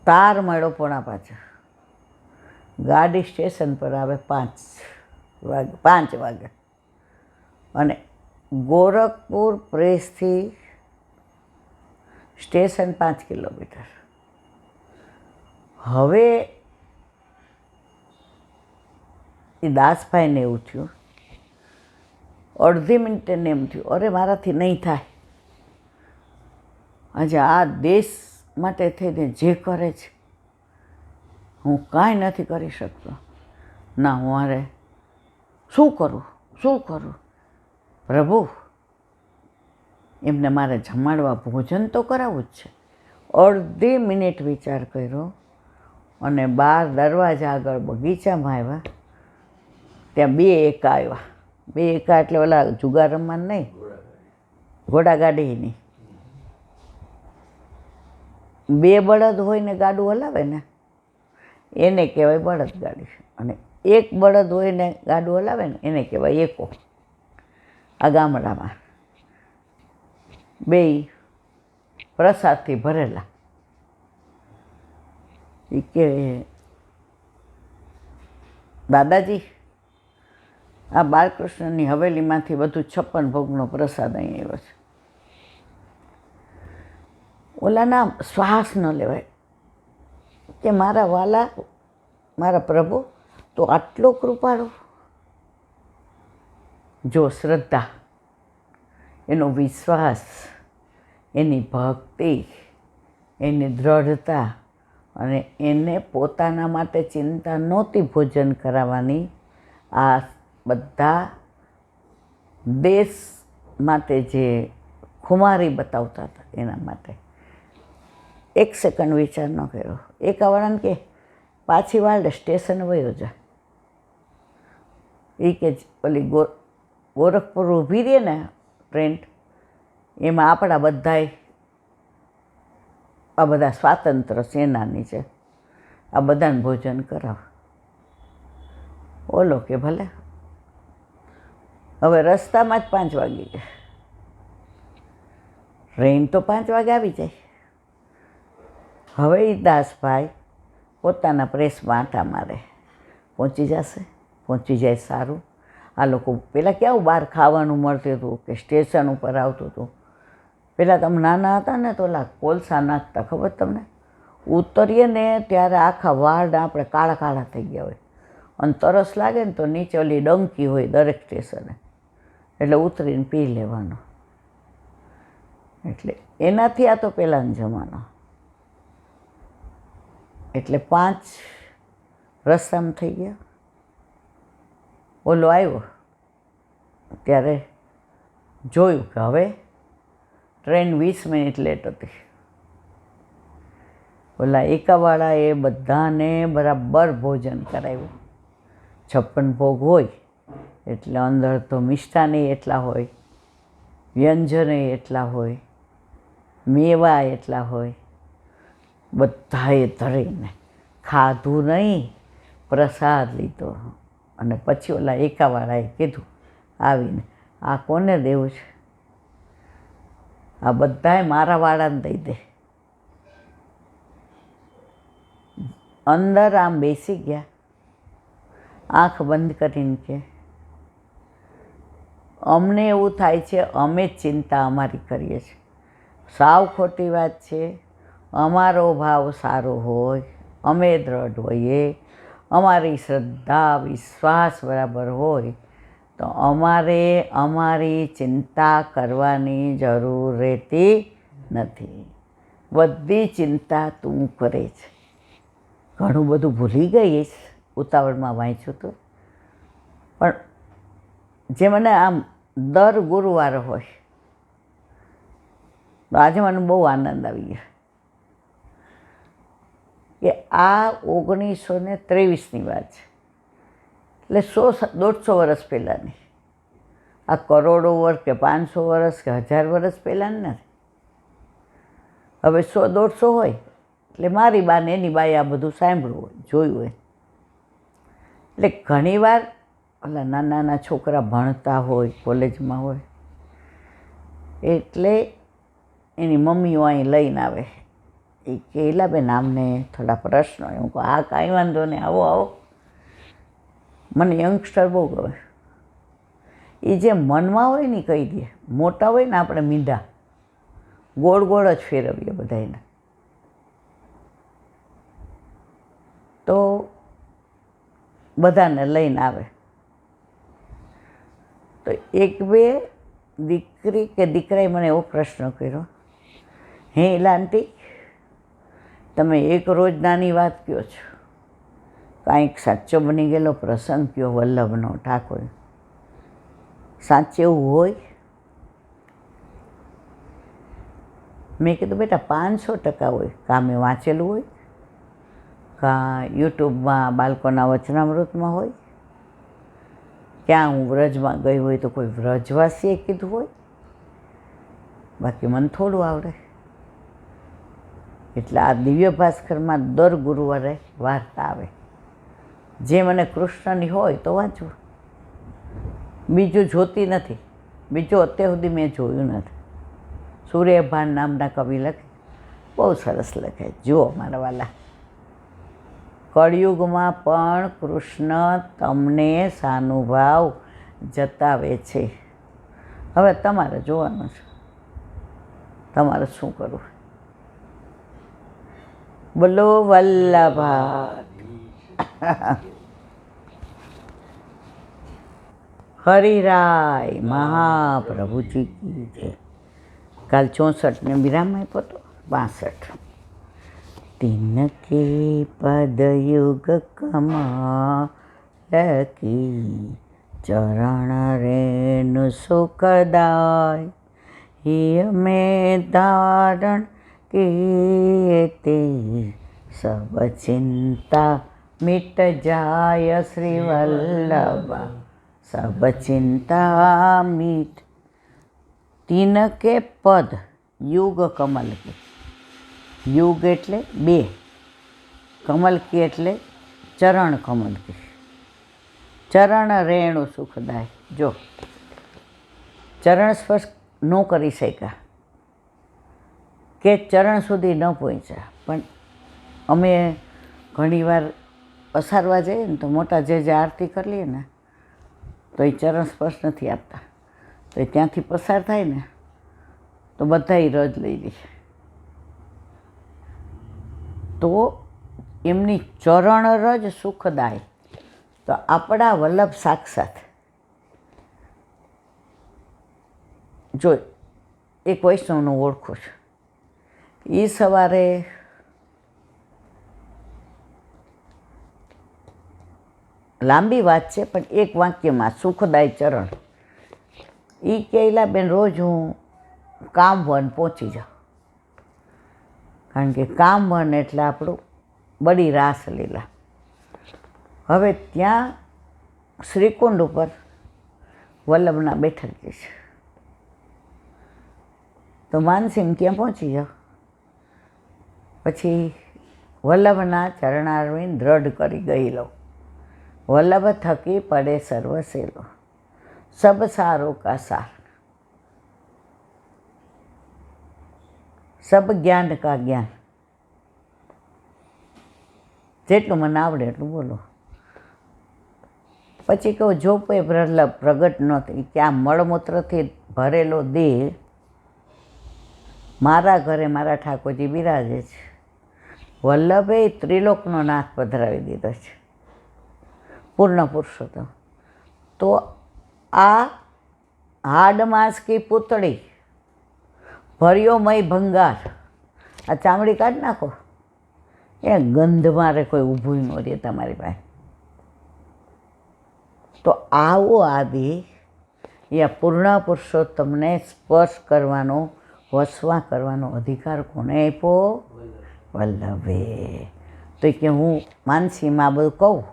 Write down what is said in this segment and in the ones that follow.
તાર મળ્યો 4:45. ગાડી સ્ટેશન પર આવે 5 વાગે અને ગોરખપુર પ્રેસથી સ્ટેશન 5 કિલોમીટર. હવે એ દાસભાઈને એવું થયું, અડધી મિનિટે એમ થયું, અરે મારાથી નહીં થાય. આજે આ દેશ માટે થઈને જે કરે છે હું કાંઈ નથી કરી શકતો. ના હું મારે શું કરું પ્રભુ, એમને મારે જમાડવા ભોજન તો કરાવવું જ છે. અડધી મિનિટ વિચાર કર્યો અને બહાર દરવાજા આગળ બગીચામાં આવ્યા. ત્યાં 2 એકા આવ્યા. 2 એકા એટલે ઓલા જુગાર રમવાનું નહીં, ઘોડાગાડીની. 2 બળદ હોય ને ગાડું હલાવે ને એને કહેવાય બળદગાડી, અને 1 બળદ હોય ને ગાડું હલાવે ને એને કહેવાય એકો. આ ગામડામાં 2 પ્રસાદથી ભરેલા. એ કે દાદાજી, આ બાળકૃષ્ણની હવેલીમાંથી બધું 56 ભોગનો પ્રસાદ અહીં આવ્યો છે. ઓલાના શ્વાસ ન લેવાય કે મારા વાલા, મારા પ્રભુ તો આટલો કૃપાળુ. જો શ્રદ્ધા, એનો વિશ્વાસ, એની ભક્તિ, એની દ્રઢતા, અને એને પોતાના માટે ચિંતા નહોતી ભોજન કરાવવાની. આ બધા દેશ માટે જે ખુમારી બતાવતા હતા એના માટે 1 સેકન્ડ વિચાર ન કર્યો. એકાવાળાને કે પાછી વાળે સ્ટેશન વયો જા. એ કે ઓલી ગોરખપુર ઊભી રહે ને ટ્રેન, એમાં આપણા બધા સ્વાતંત્ર્ય સેનાની છે, આ બધાને ભોજન કરાવ. ઓલો કે ભલે. હવે રસ્તામાં જ 5 વાગી ગયા. ટ્રેન તો 5 વાગે આવી જાય. હવે એ દાસભાઈ પોતાના પ્રેસમાં આંટા મારે, પહોંચી જાય સારું. આ લોકો પહેલાં કેવું બહાર ખાવાનું મળતું હતું કે સ્ટેશન ઉપર આવતું હતું. પહેલાં તમે નાના હતા ને તો ઓલા કોલસા નાખતા, ખબર તમને? ઉતરીએ ને ત્યારે આખા વાળ આપણે કાળા કાળા થઈ ગયા હોય, અને તરસ લાગે ને તો નીચે ઓલી ડંકી હોય દરેક સ્ટેશને, એટલે ઉતરીને પી લેવાનો. એટલે એનાથી આ તો પહેલાંનો જમાનો. એટલે 5 રસ્તામાં થઈ ગયા. ઓલો આવ્યો ત્યારે જોયું કે હવે ટ્રેન 20 મિનિટ લેટ હતી. ઓલા એકાવાળાએ બધાને બરાબર ભોજન કરાવ્યું. 56 ભોગ હોય એટલે અંદર તો મિષ્ટાને એટલા હોય, વ્યંજને એટલા હોય, મેવા એટલા હોય. બધાએ ધરીને ખાધું નહીં, પ્રસાદ લીધો. અને પછી ઓલા એકાવાળાએ કીધું આવીને, આ કોને દેવું છે? આ બધાએ મારા વાળાને દઈ દે. અંદર આમ બેસી ગયા, આંખ બંધ કરીને કે અમને એવું થાય છે અમે જ ચિંતા અમારી કરીએ છીએ. સાવ ખોટી વાત છે. અમારો ભાવ સારો હોય, અમે દ્રઢ હોઈએ, અમારી શ્રદ્ધા વિશ્વાસ બરાબર હોય તો અમારે અમારી ચિંતા કરવાની જરૂર રહેતી નથી. બધી ચિંતા તું કરે છે. ઘણું બધું ભૂલી ગઈશ, ઉતાવળમાં વાંચ્યું હતું, પણ જે મને આમ દર ગુરુવારે હોય તો આજે મને બહુ આનંદ આવી ગયો કે આ 1923ની વાત છે. એટલે 100-150 વર્ષ પહેલાંની. આ કરોડો વર્ષ કે 500 વર્ષ કે 1000 વર્ષ પહેલાંની નથી. હવે 100-150 હોય એટલે મારી બા ને એની બાએ આ બધું સાંભળ્યું હોય, જોયું હોય. એટલે ઘણીવાર ઓલા નાના છોકરા ભણતા હોય, કોલેજમાં હોય, એટલે એની મમ્મીઓ અહીં લઈને આવે એ કે ઈલાબેન આમને થોડા પ્રશ્નો. હું કહું હા કાંઈ વાંધો નહીં, આવો આવો. મને યંગસ્ટર બહુ ગમે. એ જે મનમાં હોય ને કહી દે. મોટા હોય ને આપણે મીંઢા ગોળ ગોળ જ ફેરવીએ બધાને. તો બધાને લઈને આવે. તો એક બે દીકરી કે દીકરાએ મને એવો પ્રશ્ન કર્યો, હે એલા આંટી તમે એક રોજ નાની વાત કહો છો, કાંઈક સાચો બની ગયેલો પ્રસંગ કહો વલ્લભનો ઠાકોર, સાચે એવું હોય? મેં કીધું બેટા 500% હોય. કાં મેં વાંચેલું હોય, કાં યુટ્યુબમાં બાળકોના વચનામૃતમાં હોય, ક્યાં હું વ્રજમાં ગઈ હોય તો કોઈ વ્રજવાસીએ કીધું હોય, બાકી મને થોડું આવડે. એટલે આ દિવ્ય ભાસ્કરમાં દર ગુરુવારે વાર્તા આવે. જે મને કૃષ્ણની હોય તો વાંચવું, બીજું જોતી નથી. બીજું અત્યાર સુધી મેં જોયું નથી. સૂર્યભાન નામના કવિ લખે, બહુ સરસ લખે. જુઓ મારા વાલા, કળિયુગમાં પણ કૃષ્ણ તમને સાનુભાવ જતાવે છે. હવે તમારે જોવાનું છે, તમારે શું કરવું. બોલો વલ્લભા હરિરાય મહાપ્રભુજી કી જય. કાલ 64 ને વિરામ આપ્યો તો 65. તિનકે પદયુગ કમલ કી ચરણ રેણુ સુખદાય, હિય મેં ધારણ કીતે સબ ચિંતા મિટ જાય શ્રી વલ્લભ, સબ ચિંતા મિટ. તિનકે પદ યુગ કમલ કે, યુગ એટલે 2, કમલ કી એટલે ચરણ કમલ કી. ચરણ રેણુ સુખદાય. જો ચરણ સ્પર્શ ન કરી શક્યા કે ચરણ સુધી ન પહોંચ્યા, પણ અમે ઘણીવાર પસારવા જઈએ ને તો મોટા જે આરતી કરી લઈએ ને તો એ ચરણ સ્પર્શ નથી આપતા. તો એ ત્યાંથી પસાર થાય ને તો બધાય રજ લઈ લે. તો એમની ચરણ રજ સુખદાય. તો આપણા વલ્લભ સાક્ષાત. જો એક વૈષ્ણવનું ઓળખું છું, એ સવારે લાંબી વાત છે પણ એક વાક્યમાં સુખદાય ચરણ. એ કહેલા બેન રોજ હું કામ વન પહોંચી જાઉં, કારણ કે કામ વન એટલે આપણું બડી રાસલીલા. હવે ત્યાં શ્રીકુંડ ઉપર વલ્લભના બેઠક છે, તો માનસીમ ત્યાં પહોંચી જાઓ. પછી વલ્લભના ચરણારવિંદ દ્રઢ કરી ગયેલો, વલ્લભ થકી પડે સર્વસેલો, સબ સારો કા સાર, સબ જ્ઞાન કા જ્ઞાન. જેટલું મને આવડે એટલું બોલો. પછી કહું જો કોઈ વલ્લભ પ્રગટ ન થઈ, કે આ મળમૂત્રથી ભરેલો દેહ મારા ઘરે મારા ઠાકોરજી બિરાજે છે. વલ્લભે ત્રિલોકનો નાથ પધરાવી દીધો છે, પૂર્ણ પુરુષોત્તમ. તો આ હાડ માંસ કી પૂતળી ભર્યો મય ભંગાર, આ ચામડી કાઢી નાખો, એ ગંધ મારે કોઈ ઊભું ન રહે તમારી પાસે. તો આવો આદિ એ પૂર્ણ પુરુષોત્તમને સ્પર્શ કરવાનો, વસવા કરવાનો અધિકાર કોને આપ્યો? વલ્લભે. તો કે હું માનસીમાં બધું કહું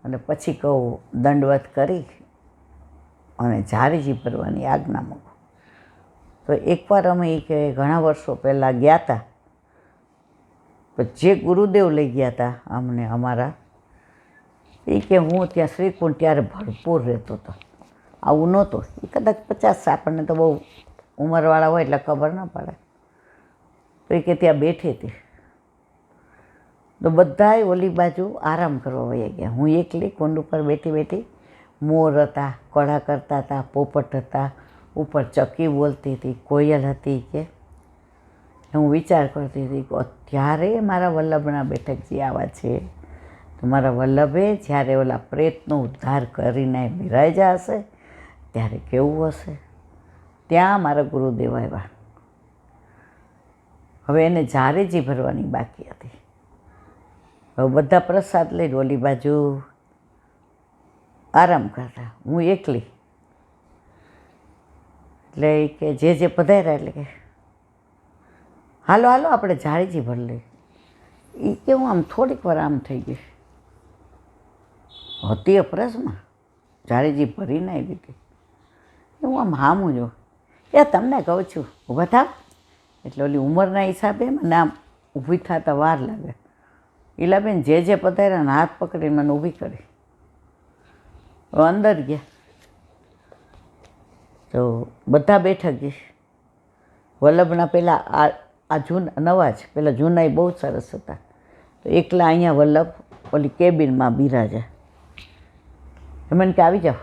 અને પછી કહું દંડવત કરી અને ઝારીજી ભરવાની આજ્ઞા મૂકું. તો એકવાર અમે એ કે ઘણા વર્ષો પહેલાં ગયા હતા, જે ગુરુદેવ લઈ ગયા હતા અમને અમારા, એ કે હું ત્યાં શ્રીકુંડ ત્યારે ભરપૂર રહેતો હતો, આવું નહોતું. એ કદાચ 50, આપણને તો બહુ ઉંમરવાળા હોય એટલે ખબર ન પડે. તો એ કે ત્યાં બેઠી હતી તો બધાય ઓલી બાજુ આરામ કરવા વયા ગયા. હું એકલી કુંડ ઉપર બેઠી બેઠી, મોર હતા, કળા કરતા હતા, પોપટ હતા, ઉપર ચકી બોલતી હતી, કોયલ હતી. કે હું વિચાર કરતી હતી કે અત્યારે મારા વલ્લભના બેઠકજી આવા છે, તો મારા વલ્લભે જ્યારે ઓલા પ્રેતનો ઉદ્ધાર કરીને બિરાજા હશે ત્યારે કેવું હશે. ત્યાં મારા ગુરુદેવ આવ્યા. હવે એને ઝારેજી ભરવાની બાકી હતી. હવે બધા પ્રસાદ લઈને ઓલી બાજુ આરામ કરતા, હું એકલી. એટલે કે જે પધાર્યા એટલે કે હાલો હાલો આપણે ઝારેજી ભરી લઈએ. એ કે હું આમ થોડીક વાર આમ થઈ ગઈ હતી અપરસમાં, ઝારેજી ભરીને આવી હતી. હું આમ હામું જો, એ તમને કહું છું ઊભા થાવ. એટલે ઓલી ઉંમરના હિસાબે મને આમ ઊભી થતા વાર લાગે. ઈલાબેન જે પધાર્યા ને હાથ પકડીને મને ઊભી કરી. અંદર ગયા તો બધા બેઠક ગઈ. વલ્લભના પહેલાં આ નવા જ, પહેલાં જૂના એ બહુ સરસ હતા. તો એકલા અહીંયા વલ્લભ ઓલી કેબિનમાં બિરાજા. મને કે આવી જાઓ.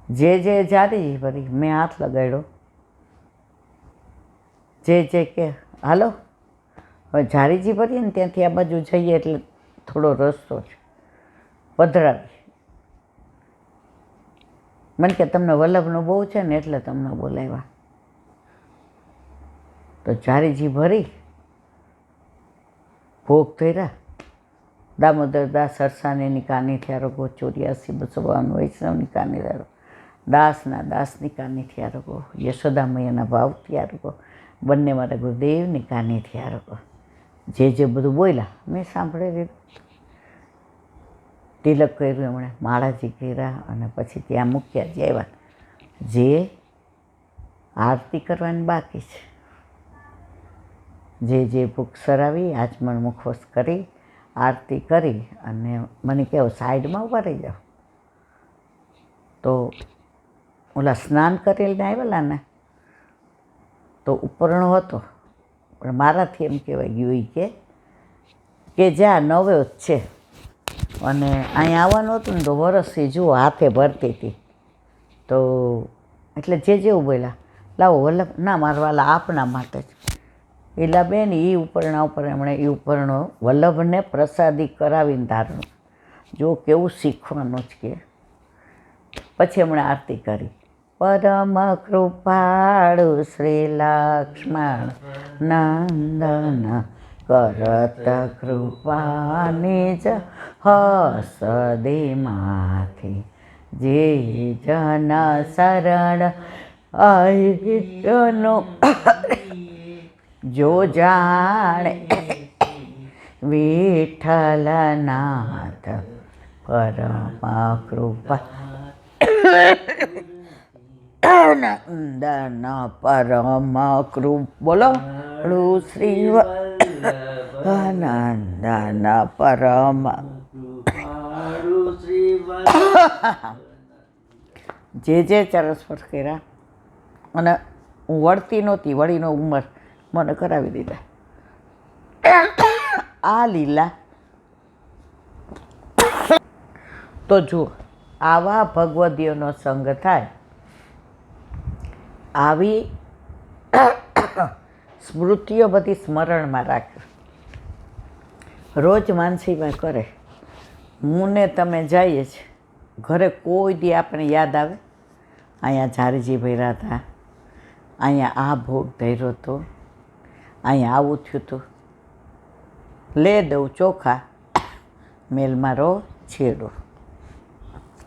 જે જારી ભરી મેં હાથ લગાડ્યો. જે કે હાલો હવે ઝારીજી ભરીએ ને ત્યાંથી આ બાજુ જઈએ એટલે થોડો રસ્તો છે, પધરાવી. મને કે તમને વલ્લભનું બહુ છે ને એટલે તમને બોલાવ્યા. તો ઝારીજી ભરી ભોગ ધર્યા. દામોદર દાસ સરસાનેની કાની થયા 84-252 વૈષ્ણવની કાની થયા, દાસની કાની થયા, યશોદા મૈયાના ભાવ થયા, બંને મારા ગુરુદેવની કાની થયા. જે બધું બોલ્યા મેં સાંભળી લીધું. તિલક કર્યું એમણે, માળાજી કર્યા અને પછી ત્યાં મૂક્યા. જે આવ્યા જે આરતી કરવાની બાકી છે, જે ભૂખ સરાવી આચમણ મુખવાસ કરી આરતી કરી અને મને કહો સાઈડમાં ઊભા રહી જાઓ. તો ઓલા સ્નાન કરેલને આવેલા ને તો ઉપરણો હતો, પણ મારાથી એમ કહેવાય ગયું કે જ્યાં નવે જ છે અને અહીંયા આવવાનું હતું ને તો વરસથી જુઓ હાથે ભરતી હતી. તો એટલે જેવું બોલ્યા લાવો વલ્લભ ના મારવાલા આપના માટે જ. એટલે બેન એ ઉપરણા ઉપર એમણે એ ઉપરણો વલ્લભને પ્રસાદી કરાવીને ધારણું. જો કેવું શીખવાનું જ કે. પછી એમણે આરતી કરી. પરમ કૃપાળુ શ્રી લક્ષ્મણ નંદન કરત કૃપાની જ હસદીમાંથી જે જન શરણ આયનો જો જાણે વિઠ્ઠલનાથ પરમ કૃપા નંદન પરમ બોલો શ્રી નંદન પરમ જે ચરસ પર કર્યા અને હું વળતી નહોતી, વળીનો ઉંમર મને કરાવી દીધા. આ લીલા તો જુઓ, આવા ભગવદીઓનો સંગ થાય, આવી સ્મૃતિઓ બધી સ્મરણમાં રાખે, રોજ માનસીમાં કરે. હું ને તમે જઈએ છીએ ઘરે, કોઈ દી આપણે યાદ આવે અહીંયા ઝારીજી ભર્યા હતા, અહીંયા આ ભોગ ધર્યો હતો, અહીંયા આવું થયું હતું, લે દઉં ચોખા મેલ મારો છેડો.